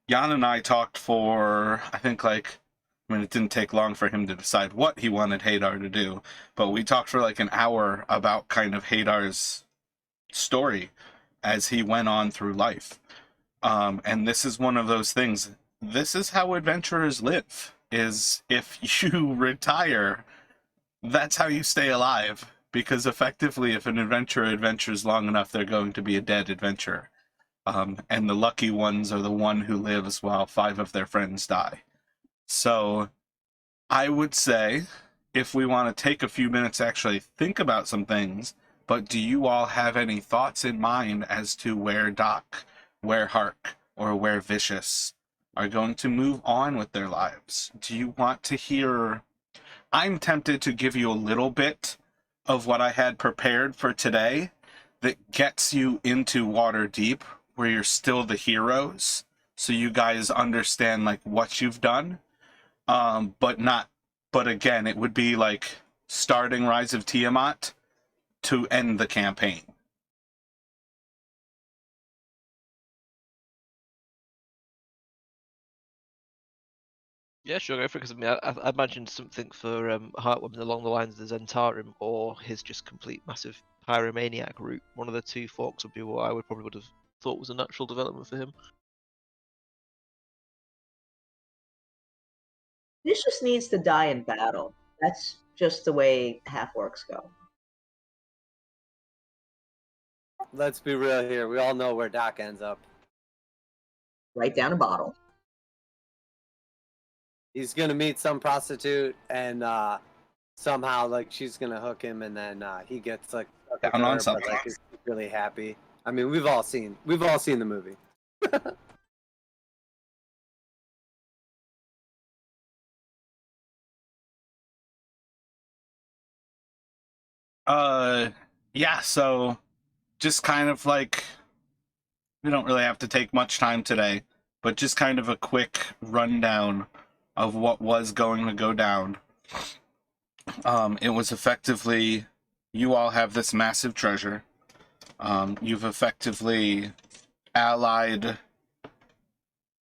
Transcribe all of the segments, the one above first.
Jan and I talked for, I think, it didn't take long for him to decide what he wanted Hadar to do, but we talked for like an hour about kind of Hadar's story as he went on through life. And this is one of those things. This is how adventurers live, is if you retire, that's how you stay alive. Because effectively, if an adventurer adventures long enough, they're going to be a dead adventurer. And the lucky ones are the one who lives while 5 of their friends die. So I would say, if we want to take a few minutes to actually think about some things, but do you all have any thoughts in mind as to where Doc, where Hark, or where Vicious are going to move on with their lives? Do you want to hear... I'm tempted to give you a little bit of what I had prepared for today that gets you into Waterdeep, where you're still the heroes, so you guys understand like what you've done. But again, it would be like starting Rise of Tiamat to end the campaign. Yeah, sure, go for it. Because I mean, I imagined something for Heartwoman along the lines of the Zentarum, or his just complete massive pyromaniac route. One of the two forks would be what I would have thought was a natural development for him. This just needs to die in battle. That's just the way half-orcs go. Let's be real here. We all know where Doc ends up. Right down a bottle. He's gonna meet some prostitute, and somehow like she's gonna hook him, and then he gets like Down on something. but like is really happy. I mean, we've all seen the movie. Yeah, so just kind of like, we don't really have to take much time today, but just kind of a quick rundown of what was going to go down. It was effectively, you all have this massive treasure. You've effectively allied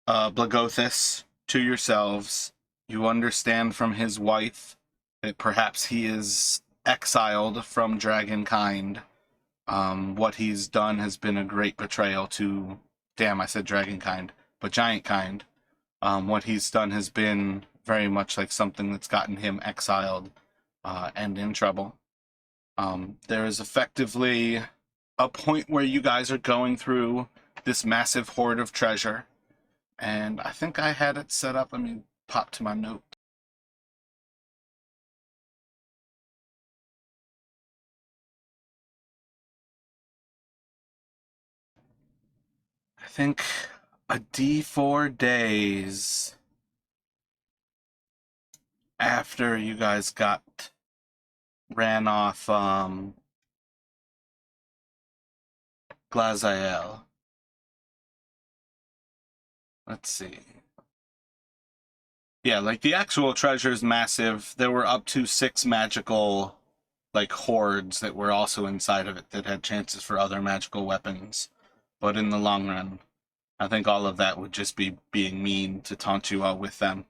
Blagothis to yourselves. You understand from his wife that perhaps he is exiled from dragonkind. What he's done has been a great betrayal to, damn, I said dragonkind, but giantkind. What he's done has been very much like something that's gotten him exiled and in trouble. There is effectively a point where you guys are going through this massive hoard of treasure, and I think I had it set up. Let me pop to my note. I think a D4 days after you guys ran off Glazael. Let's see. Yeah, like the actual treasure is massive. There were up to 6 magical like hordes that were also inside of it that had chances for other magical weapons. But in the long run, I think all of that would just be being mean to taunt you all with them.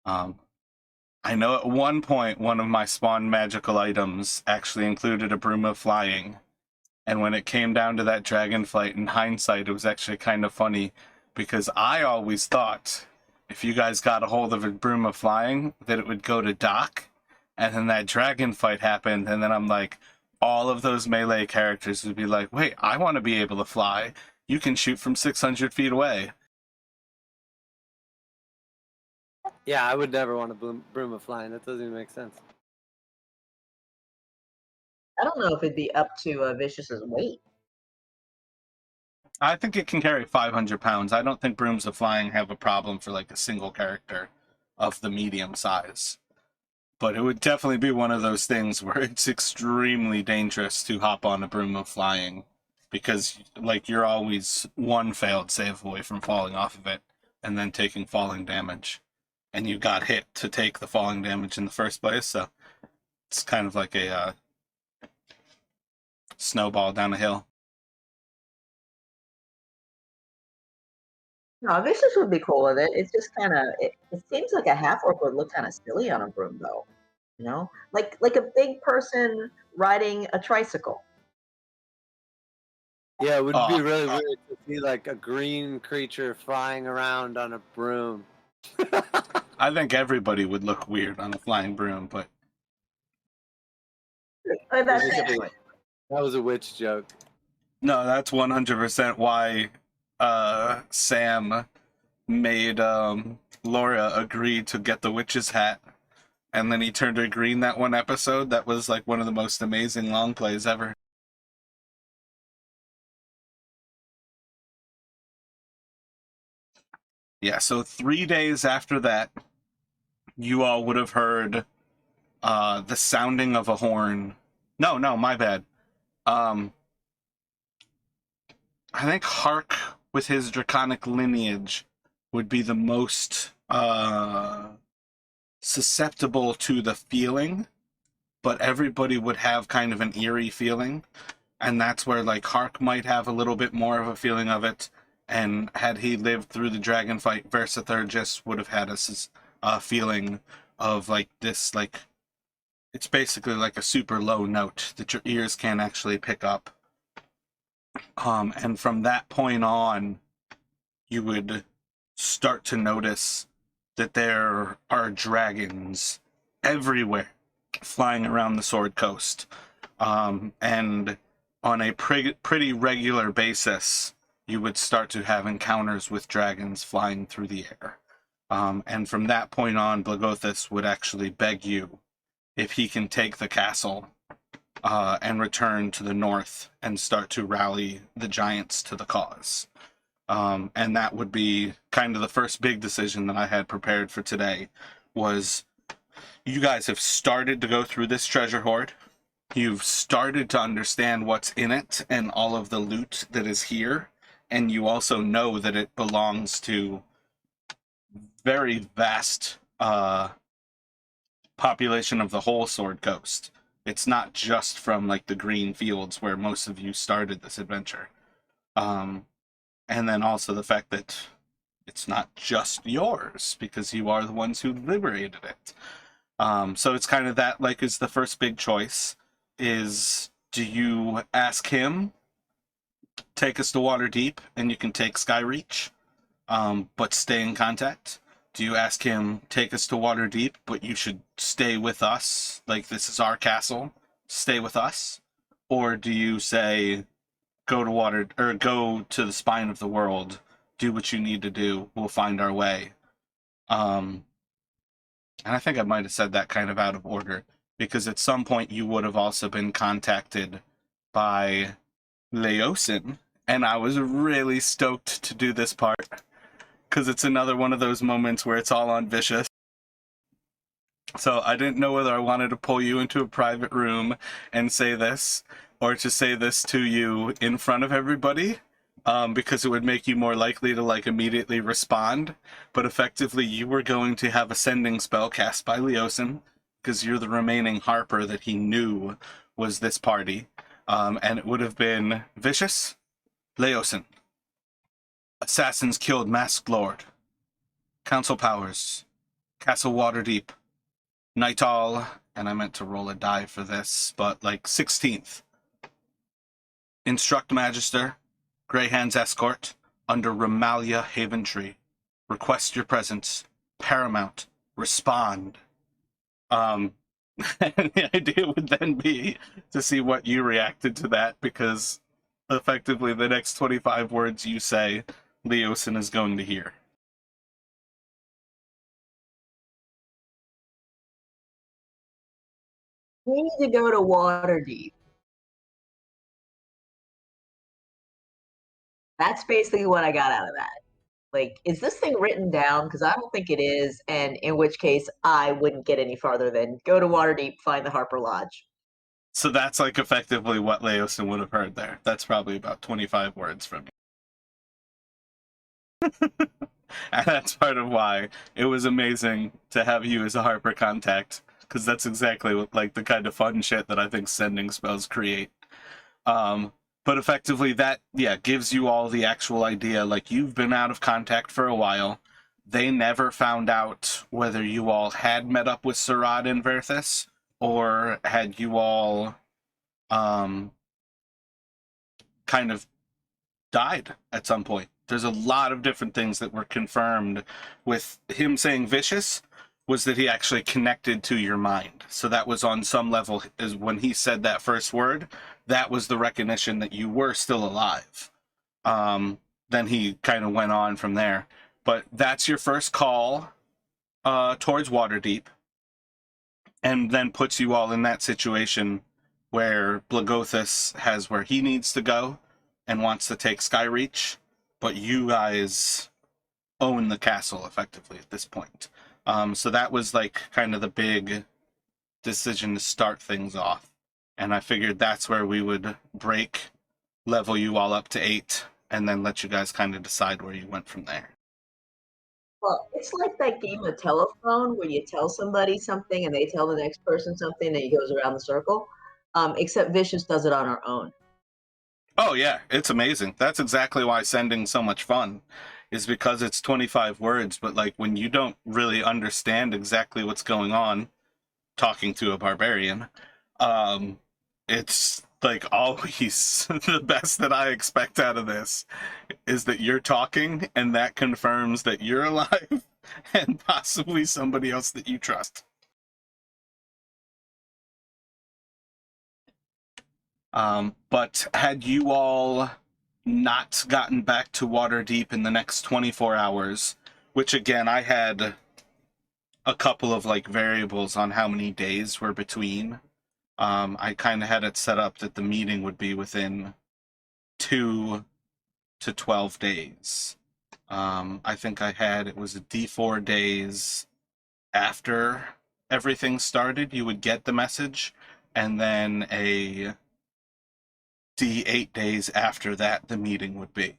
I know at one point one of my spawn magical items actually included a broom of flying. And when it came down to that dragon fight, in hindsight, it was actually kind of funny because I always thought if you guys got a hold of a broom of flying that it would go to Doc. And then that dragon fight happened, and then I'm like, all of those melee characters would be like, wait, I want to be able to fly. You can shoot from 600 feet away. Yeah, I would never want a broom of flying. That doesn't even make sense. I don't know if it'd be up to Vicious's weight. I think it can carry 500 pounds. I don't think brooms of flying have a problem for like a single character of the medium size. But it would definitely be one of those things where it's extremely dangerous to hop on a broom of flying because like you're always one failed save away from falling off of it and then taking falling damage. And you got hit to take the falling damage in the first place, so it's kind of like a snowball down a hill. No, Vicious would be cool with it. It's just kind of. It seems like a half orc would look kind of silly on a broom, though. You know, like a big person riding a tricycle. Yeah, it would be Oh, really weird to see like a green creature flying around on a broom. I think everybody would look weird on a flying broom, but That's That it. was a witch joke. no, that's 100% why Sam made Laura agree to get the witch's hat, and then he turned her green that one episode. That was like one of the most amazing long plays ever. Yeah, so 3 days after that, you all would have heard the sounding of a horn. No, my bad. I think Hark, with his draconic lineage, would be the most susceptible to the feeling, but everybody would have kind of an eerie feeling, and that's where like Hark might have a little bit more of a feeling of it, and had he lived through the dragon fight, Versathergis would have had a feeling of like this, like it's basically like a super low note that your ears can't actually pick up. And from that point on, you would start to notice that there are dragons everywhere flying around the Sword Coast. And on a pretty regular basis, you would start to have encounters with dragons flying through the air. And from that point on, Blagothus would actually beg you if he can take the castle and return to the north and start to rally the giants to the cause. And that would be kind of the first big decision that I had prepared for today was you guys have started to go through this treasure hoard. You've started to understand what's in it and all of the loot that is here. And you also know that it belongs to very vast population of the whole Sword Coast. It's not just from like the green fields where most of you started this adventure. And then also the fact that it's not just yours because you are the ones who liberated it. So it's kind of that like is the first big choice is do you ask him take us to Waterdeep and you can take Skyreach, but stay in contact? Do you ask him take us to Waterdeep, but you should stay with us? Like this is our castle, stay with us? Or do you say go to the spine of the world, do what you need to do, we'll find our way? And I think I might have said that kind of out of order because at some point you would have also been contacted by Leosin, and I was really stoked to do this part because it's another one of those moments where it's all on Vicious. So I didn't know whether I wanted to pull you into a private room and say this, or to say this to you in front of everybody, because it would make you more likely to like immediately respond. But effectively, you were going to have a sending spell cast by Leosin, because you're the remaining Harper that he knew was this party, and it would have been Vicious, Leosin, assassins killed Masked Lord, Council Powers, Castle Waterdeep, Nightall, and I meant to roll a die for this, but like 16th. Instruct Magister, Greyhand's Escort, under Ramalia Haventree. Request your presence. Paramount. Respond. And the idea would then be to see what you reacted to that, because effectively the next 25 words you say, Leosin is going to hear. We need to go to Waterdeep. That's basically what I got out of that. Like, is this thing written down? Because I don't think it is, and in which case I wouldn't get any farther than go to Waterdeep, find the Harper Lodge. So that's like effectively what Leosin would have heard there. That's probably about 25 words from you. And that's part of why it was amazing to have you as a Harper contact, because that's exactly what, like the kind of fun shit that I think sending spells create. But effectively that, yeah, gives you all the actual idea. Like, you've been out of contact for a while. They never found out whether you all had met up with Sarad and Verthus, or had you all kind of died at some point. There's a lot of different things that were confirmed. With him saying vicious was that he actually connected to your mind. So that was on some level, is when he said that first word, that was the recognition that you were still alive. Then he kind of went on from there. But that's your first call towards Waterdeep, and then puts you all in that situation where Blagothus has where he needs to go and wants to take Skyreach, but you guys own the castle effectively at this point. So that was like kind of the big decision to start things off. And I figured that's where we would break, level you all up to 8, and then let you guys kind of decide where you went from there. Well, it's like that game of telephone where you tell somebody something and they tell the next person something and it goes around the circle. Except Vicious does it on her own. Oh yeah, it's amazing. That's exactly why sending's so much fun, is because it's 25 words, but like when you don't really understand exactly what's going on talking to a barbarian, it's like always the best that I expect out of this is that you're talking and that confirms that you're alive and possibly somebody else that you trust. But had you all not gotten back to Waterdeep in the next 24 hours, which again, I had a couple of like variables on how many days were between. I kind of had it set up that the meeting would be within 2 to 12 days. I think I had, it was a D4 days after everything started, you would get the message, and then a D8 days after that, the meeting would be.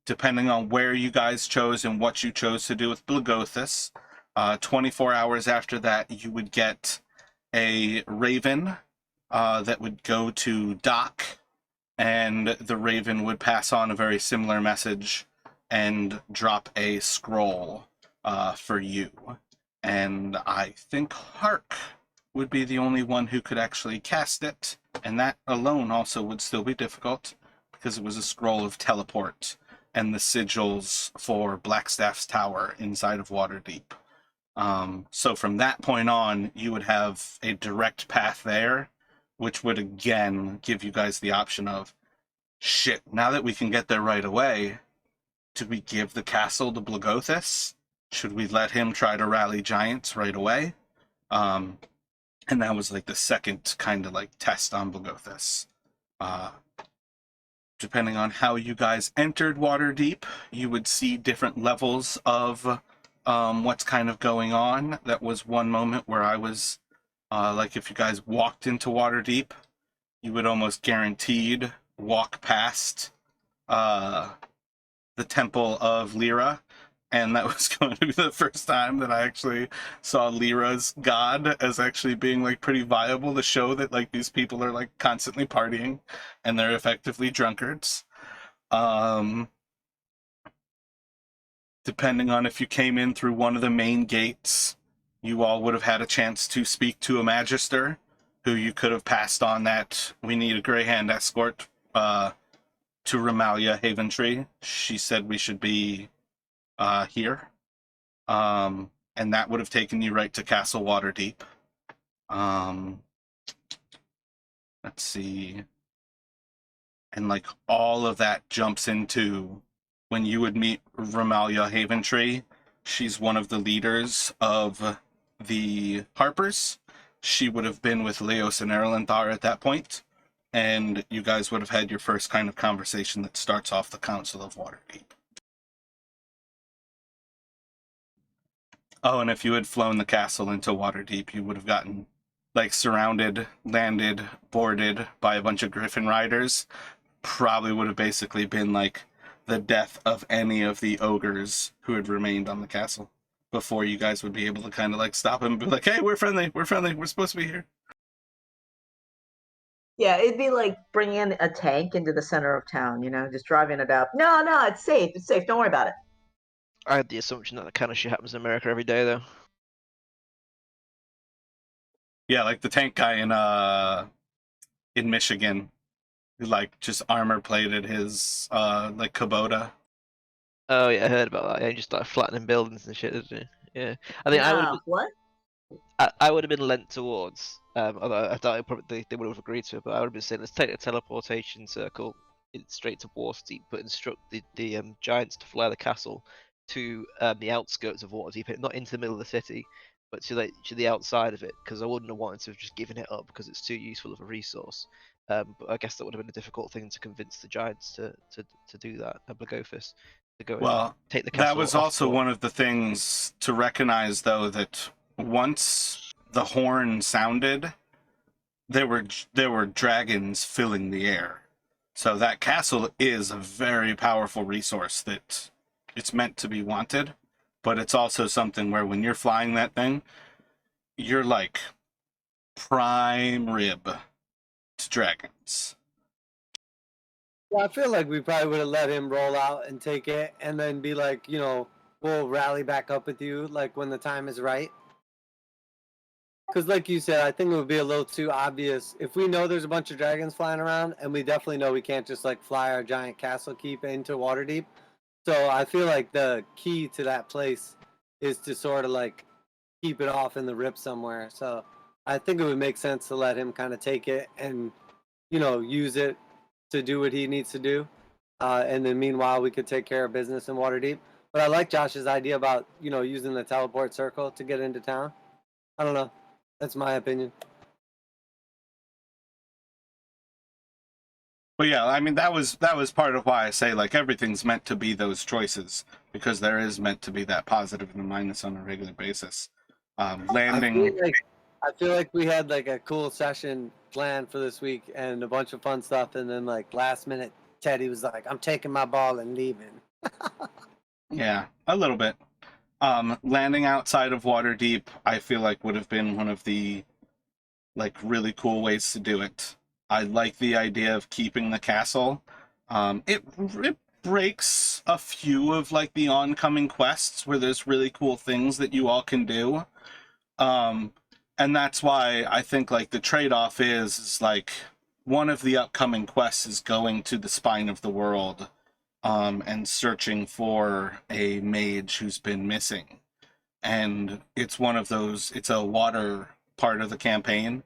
Depending on where you guys chose and what you chose to do with Blagothus, 24 hours after that, you would get a raven that would go to Doc, and the raven would pass on a very similar message and drop a scroll for you. And I think Hark would be the only one who could actually cast it, and that alone also would still be difficult because it was a scroll of teleport and the sigils for Blackstaff's tower inside of Waterdeep. So from that point on, you would have a direct path there, which would again give you guys the option of, shit, now that we can get there right away, do we give the castle to Blagothus? Should we let him try to rally giants right away? And that was like the second kind of like test on Blagothus. Depending on how you guys entered Waterdeep, you would see different levels of what's kind of going on. That was one moment where I was like, if you guys walked into Waterdeep, you would almost guaranteed walk past the Temple of Lyra, and that was going to be the first time that I actually saw Lyra's god as actually being like pretty viable to show that like these people are like constantly partying and they're effectively drunkards. Depending on if you came in through one of the main gates, you all would have had a chance to speak to a magister who you could have passed on that we need a Greyhand escort to Ramalia Haventree. She said we should be here. And that would have taken you right to Castle Waterdeep. Let's see. And like all of that jumps into when you would meet Ramalia Haventree. She's one of the leaders of the Harpers. She would have been with Leos and Erlenthar at that point, and you guys would have had your first kind of conversation that starts off the Council of Waterdeep. Oh, and if you had flown the castle into Waterdeep, you would have gotten like surrounded, landed, boarded by a bunch of Griffin riders. Probably would have basically been like the death of any of the ogres who had remained on the castle before you guys would be able to kind of like stop them and be like, hey, we're friendly, we're supposed to be here. Yeah, it'd be like bringing a tank into the center of town, just driving it up. No, it's safe. It's safe. Don't worry about it. I had the assumption that kind of shit happens in America every day, though. Yeah, like the tank guy in Michigan, who like just armor plated his like Kubota. Oh yeah, I heard about that. Yeah, he just started flattening buildings and shit, didn't he? Yeah, I think I would have. What? I would have been lent towards, although I doubt they would have agreed to it, but I would have been saying, let's take a teleportation circle straight to Waterdeep, but instruct the giants to fly the castle to the outskirts of Waterdeep, not into the middle of the city, but to the outside of it, because I wouldn't have wanted to have just given it up because it's too useful of a resource. But I guess that would have been a difficult thing to convince the giants to do that, Blagophis, to go and Well, take the that castle was off also court. one of the things to recognize, though, that once the horn sounded, there were dragons filling the air. So that castle is a very powerful resource that it's meant to be wanted, but it's also something where when you're flying that thing, you're like prime rib to dragons. Well, I feel like we probably would have let him roll out and take it, and then be like, we'll rally back up with you, like when the time is right. Because, like you said, I think it would be a little too obvious if we know there's a bunch of dragons flying around, and we definitely know we can't just like fly our giant castle keep into Waterdeep. So I feel like the key to that place is to sort of like keep it off in the rip somewhere. So I think it would make sense to let him kind of take it and use it to do what he needs to do. And then meanwhile, we could take care of business in Waterdeep. But I like Josh's idea about using the teleport circle to get into town. I don't know. That's my opinion. But yeah, I mean that was part of why I say like everything's meant to be those choices, because there is meant to be that positive and a minus on a regular basis. Landing. I feel like we had like a cool session planned for this week and a bunch of fun stuff, and then like last minute, Teddy was like, "I'm taking my ball and leaving." Yeah, a little bit. Landing outside of Waterdeep, I feel like would have been one of the like really cool ways to do it. I like the idea of keeping the castle. It breaks a few of like the oncoming quests where there's really cool things that you all can do. And that's why I think like the trade-off is like one of the upcoming quests is going to the spine of the world, and searching for a mage who's been missing. And it's one of those, it's a water part of the campaign.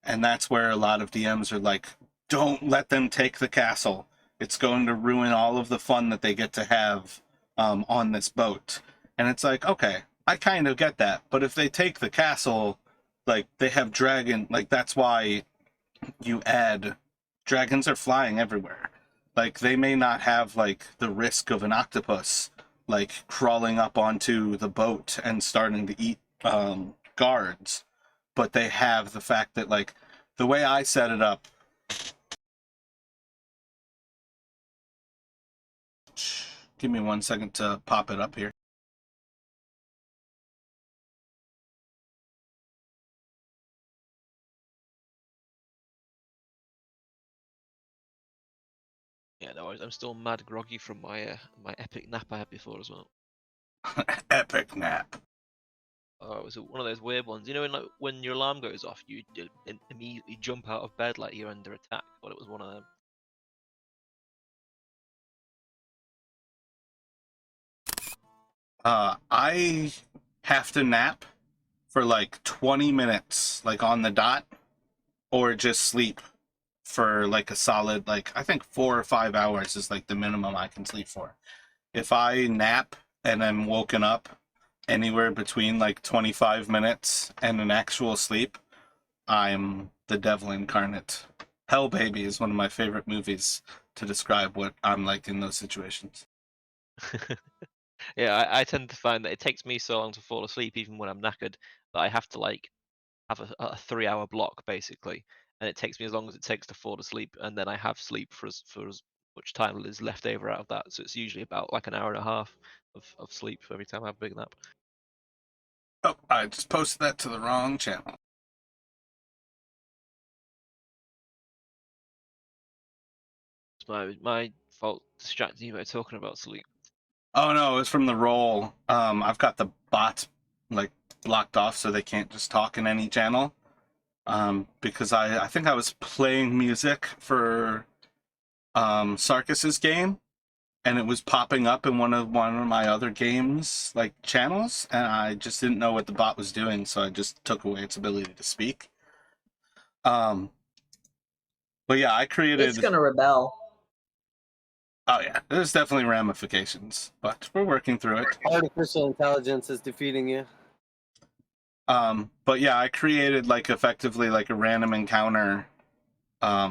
And that's where a lot of DMs are like, don't let them take the castle. It's going to ruin all of the fun that they get to have on this boat. And it's like, okay, I kind of get that. But if they take the castle, like they have dragon, like that's why you add dragons are flying everywhere. Like they may not have like the risk of an octopus like crawling up onto the boat and starting to eat guards, but they have the fact that like the way I set it up. Give me 1 second to pop it up here. Yeah, no, I'm still mad groggy from my epic nap I had before as well. Epic nap. Oh, it was one of those weird ones. You know, when your alarm goes off, you immediately jump out of bed like you're under attack. Well, it was one of them. I have to nap for like 20 minutes, like on the dot, or just sleep for like a solid, like I think 4 or 5 hours is like the minimum I can sleep for. If I nap and I'm woken up anywhere between like 25 minutes and an actual sleep, I'm the devil incarnate. Hell Baby is one of my favorite movies to describe what I'm like in those situations. Yeah, I tend to find that it takes me so long to fall asleep, even when I'm knackered, that I have to like have a 3 hour block basically, and it takes me as long as it takes to fall asleep, and then I have sleep for as much time is left over out of that. So it's usually about like an hour and a half of sleep every time I have a big nap. Oh, I just posted that to the wrong channel. my fault distracting you by talking about sleep. Oh no, it's from the roll. I've got the bot like blocked off so they can't just talk in any channel. Because I think I was playing music for Sarkis's game, and it was popping up in one of my other games like channels, and I just didn't know what the bot was doing, so I just took away its ability to speak. But yeah, I created. It's gonna rebel. Oh yeah, there's definitely ramifications, but we're working through it. Artificial intelligence is defeating you. But yeah, I created like effectively like a random encounter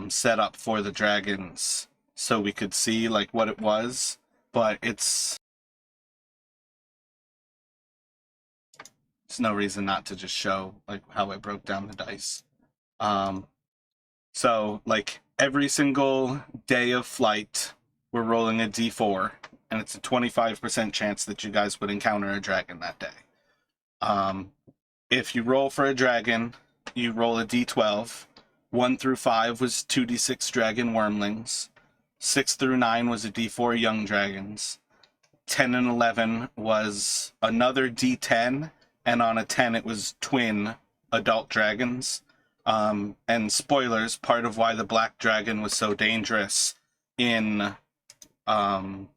setup for the dragons so we could see like what it was, but it's no reason not to just show like how I broke down the dice. So like every single day of flight, we're rolling a d4, and it's a 25% chance that you guys would encounter a dragon that day. If you roll for a dragon, you roll a d12. 1 through 5 was 2d6 dragon wormlings. 6 through 9 was a d4 young dragons. 10 and 11 was another d10, and on a 10 it was twin adult dragons. And spoilers, part of why the black dragon was so dangerous in the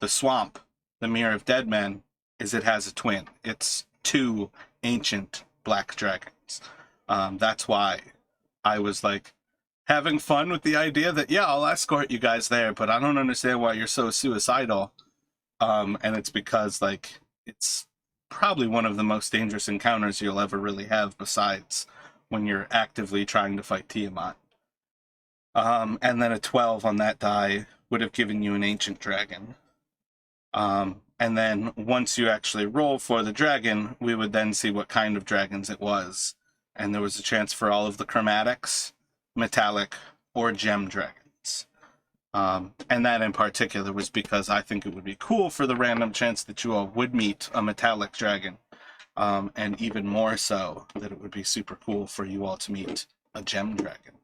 swamp, the Mirror of Dead Men, is it has a twin. It's 2 ancient black dragons. That's why I was like having fun with the idea that, yeah, I'll escort you guys there, but I don't understand why you're so suicidal. And it's because like it's probably one of the most dangerous encounters you'll ever really have, besides when you're actively trying to fight Tiamat. And then a 12 on that die would have given you an ancient dragon. And then once you actually roll for the dragon, we would then see what kind of dragons it was. And there was a chance for all of the chromatics, metallic, or gem dragons. And that in particular was because I think it would be cool for the random chance that you all would meet a metallic dragon. And even more so, that it would be super cool for you all to meet a gem dragon.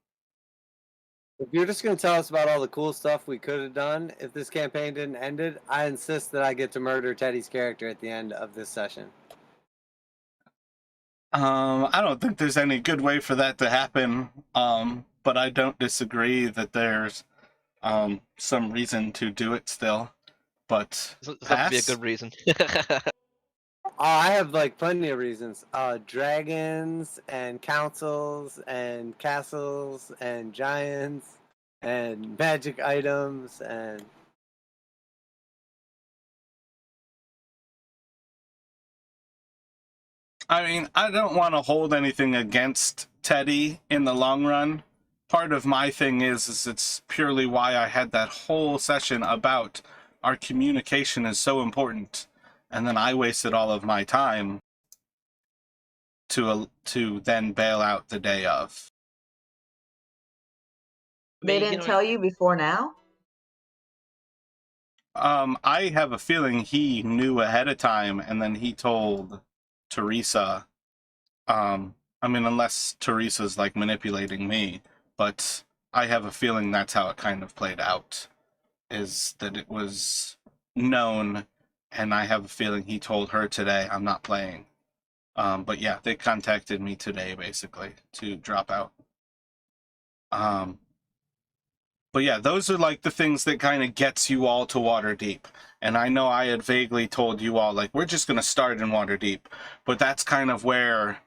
If you're just going to tell us about all the cool stuff we could have done if this campaign didn't end it, I insist that I get to murder Teddy's character at the end of this session. I don't think there's any good way for that to happen, but I don't disagree that there's some reason to do it still. But Does that be a good reason? I have like plenty of reasons. Dragons and councils and castles and giants and magic items and I mean, I don't want to hold anything against Teddy in the long run. Part of my thing is it's purely why I had that whole session about our communication is so important. And then I wasted all of my time to then bail out the day of. They didn't tell you before now? I have a feeling he knew ahead of time, and then he told Teresa. I mean, unless Teresa's like manipulating me, but I have a feeling that's how it kind of played out, is that it was known, and I have a feeling he told her today, I'm not playing. But yeah, they contacted me today basically to drop out. But yeah, those are like the things that kind of gets you all to Waterdeep. And I know I had vaguely told you all, like, we're just going to start in Waterdeep. But that's kind of where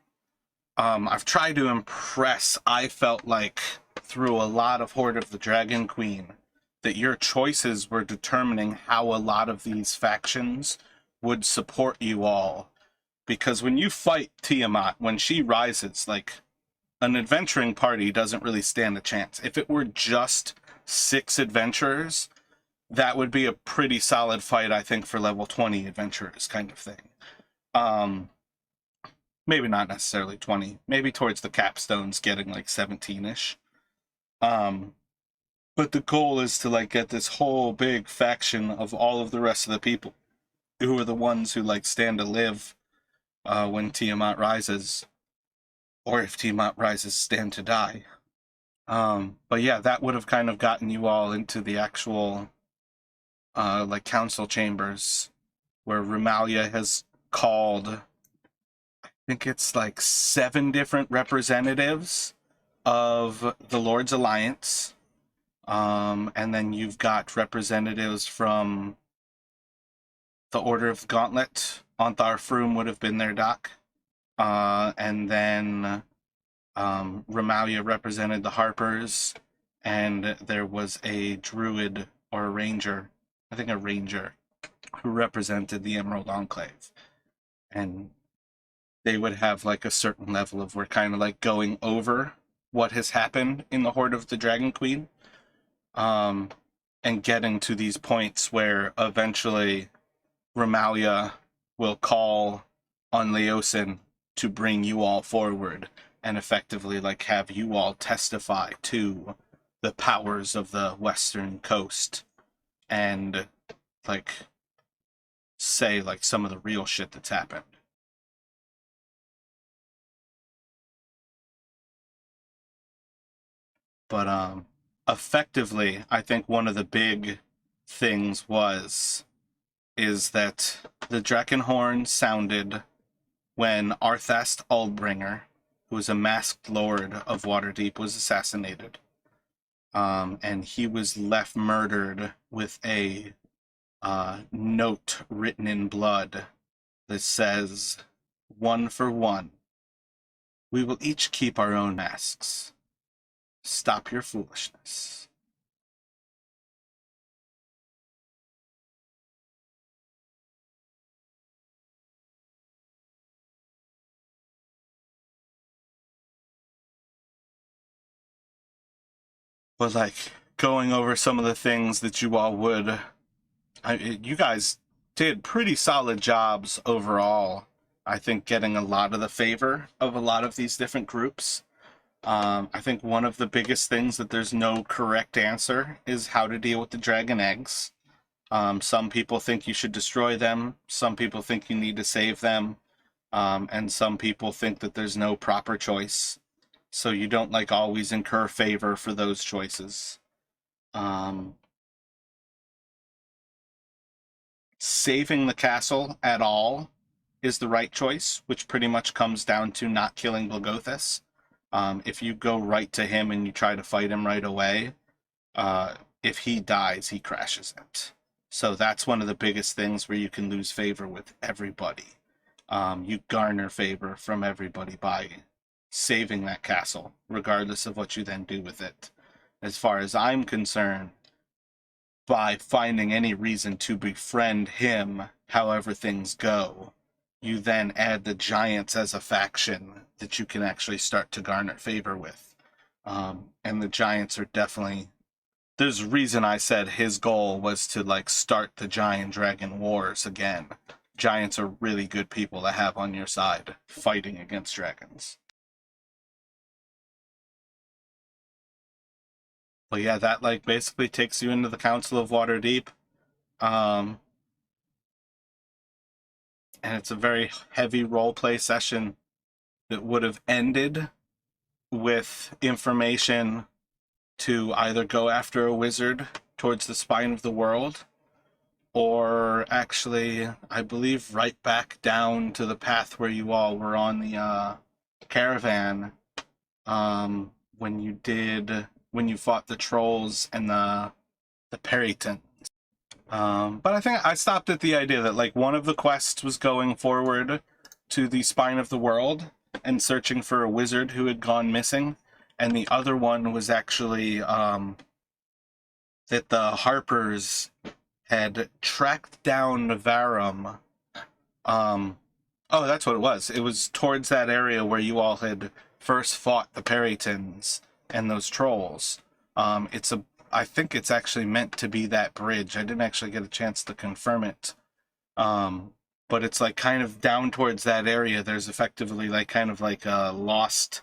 I've tried to impress, I felt like, through a lot of Horde of the Dragon Queen, that your choices were determining how a lot of these factions would support you all. Because when you fight Tiamat, when she rises, like, an adventuring party doesn't really stand a chance. If it were just 6 adventurers, that would be a pretty solid fight, I think, for level 20 adventurers kind of thing. Maybe not necessarily 20. Maybe towards the capstones getting like 17-ish. But the goal is to like get this whole big faction of all of the rest of the people who are the ones who like stand to live when Tiamat rises. Or if Tiamat rises, stand to die. But yeah, that would have kind of gotten you all into the actual like council chambers, where Rumalia has called, I think it's like 7 different representatives of the Lord's Alliance. And then you've got representatives from the Order of the Gauntlet. Onthar Froom would have been their doc. And then Rumalia represented the Harpers, and there was a druid or a ranger, I think a ranger, who represented the Emerald Enclave. And they would have like a certain level of, we're kind of like going over what has happened in the Horde of the Dragon Queen, and getting to these points where eventually Rumalia will call on Leosin to bring you all forward and effectively like have you all testify to the powers of the Western Coast and like say like some of the real shit that's happened. But effectively, I think one of the big things is that the Drakenhorn sounded when Arthast Aldbringer, who was a masked lord of Waterdeep, was assassinated. And he was left murdered with a note written in blood that says, 1 for 1. We will each keep our own masks. Stop your foolishness. But like going over some of the things that you all would, you guys did pretty solid jobs overall. I think getting a lot of the favor of a lot of these different groups. I think one of the biggest things that there's no correct answer is how to deal with the dragon eggs. Some people think you should destroy them. Some people think you need to save them. And some people think that there's no proper choice. So you don't like always incur favor for those choices. Saving the castle at all is the right choice, which pretty much comes down to not killing Blagothis. If you go right to him and you try to fight him right away, if he dies, he crashes it. So that's one of the biggest things where you can lose favor with everybody. You garner favor from everybody by saving that castle, regardless of what you then do with it. As far as I'm concerned, by finding any reason to befriend him, however things go, you then add the giants as a faction that you can actually start to garner favor with. And the giants are definitely, there's a reason I said his goal was to like start the giant dragon wars again. Giants are really good people to have on your side fighting against dragons. But yeah, that like basically takes you into the Council of Waterdeep. And it's a very heavy roleplay session that would have ended with information to either go after a wizard towards the spine of the world, or actually, I believe, right back down to the path where you all were on the caravan when you fought the trolls and the Perrytons. But I think I stopped at the idea that like one of the quests was going forward to the spine of the world and searching for a wizard who had gone missing, and the other one was actually that the Harpers had tracked down Varum. Oh, that's what it was. It was towards that area where you all had first fought the Perrytons and those trolls. I think it's actually meant to be that bridge. I didn't actually get a chance to confirm it. But it's like kind of down towards that area. There's effectively like kind of like a lost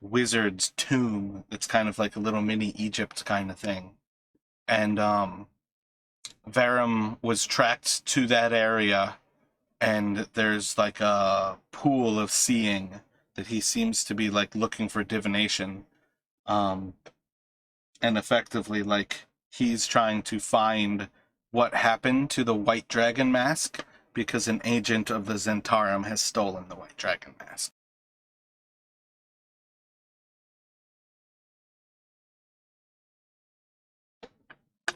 wizard's tomb. It's kind of like a little mini Egypt kind of thing. And Varum was tracked to that area, and there's like a pool of seeing that he seems to be like looking for divination. And effectively, like, he's trying to find what happened to the White Dragon Mask because an agent of the Zentarum has stolen the White Dragon Mask.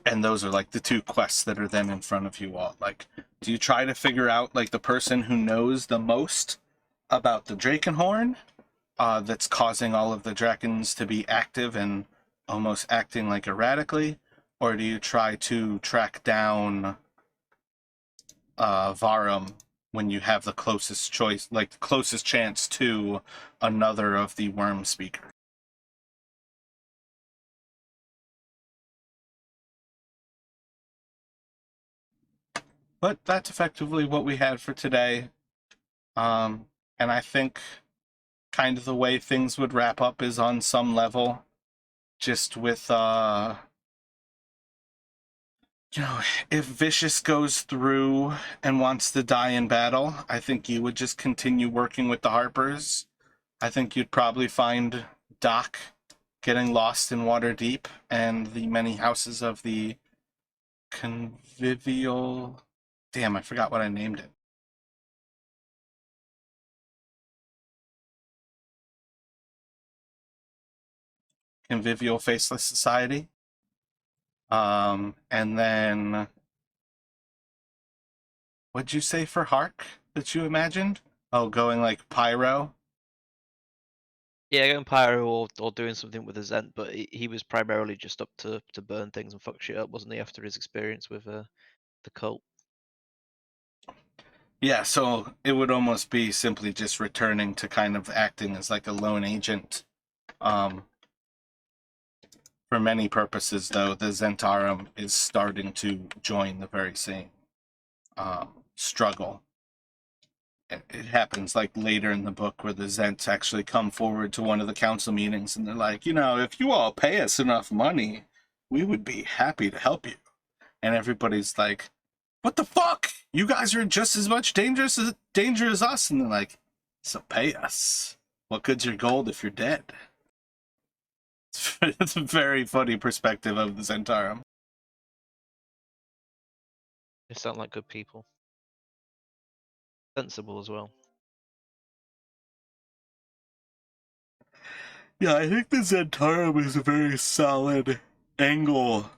And those are like the two quests that are then in front of you all. Like, do you try to figure out like the person who knows the most about the Drakenhorn that's causing all of the dragons to be active and almost acting like erratically? Or do you try to track down Varum when you have the closest choice, like the closest chance to another of the worm speakers? But that's effectively what we had for today. And I think kind of the way things would wrap up is on some level, just with, you know, if Vicious goes through and wants to die in battle, I think you would just continue working with the Harpers. I think you'd probably find Doc getting lost in Waterdeep and the many houses of the convivial... Damn, I forgot what I named it. Convivial Faceless Society. And then... What'd you say for Hark that you imagined? Oh, going like Pyro? Yeah, going pyro or doing something with a Zent, but he was primarily just up to burn things and fuck shit up, wasn't he? After his experience with the cult. Yeah, so it would almost be simply just returning to kind of acting as like a lone agent. For many purposes, though, the Zentarum is starting to join the very same struggle. It happens like later in the book where the Zents actually come forward to one of the council meetings and they're like, you know, if you all pay us enough money, we would be happy to help you. And everybody's like, what the fuck? You guys are just as much danger as us. And they're like, so pay us. What good's your gold if you're dead? It's a very funny perspective of the Zentarum. They sound like good people. Sensible as well. Yeah, I think the Zentarum is a very solid angle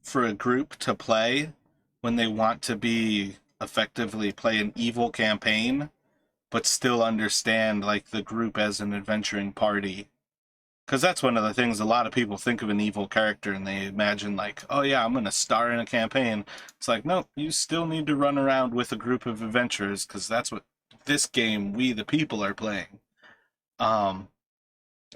for a group to play when they want to be effectively play an evil campaign, but still understand like the group as an adventuring party. Because that's one of the things a lot of people think of an evil character and they imagine like, oh yeah, I'm going to star in a campaign. It's like, no, you still need to run around with a group of adventurers because that's what this game, we the people, are playing. And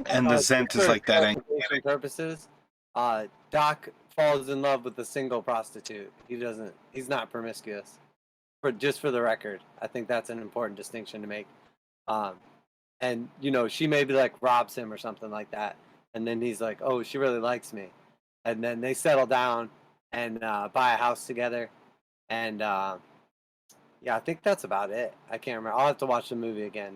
the Zent is like that. For purposes, Doc falls in love with a single prostitute. He's not promiscuous. Just for the record, I think that's an important distinction to make. And you know, she maybe like robs him or something like that, and then he's like, "Oh, she really likes me," and then they settle down and buy a house together. And yeah, I think that's about it. I can't remember. I'll have to watch the movie again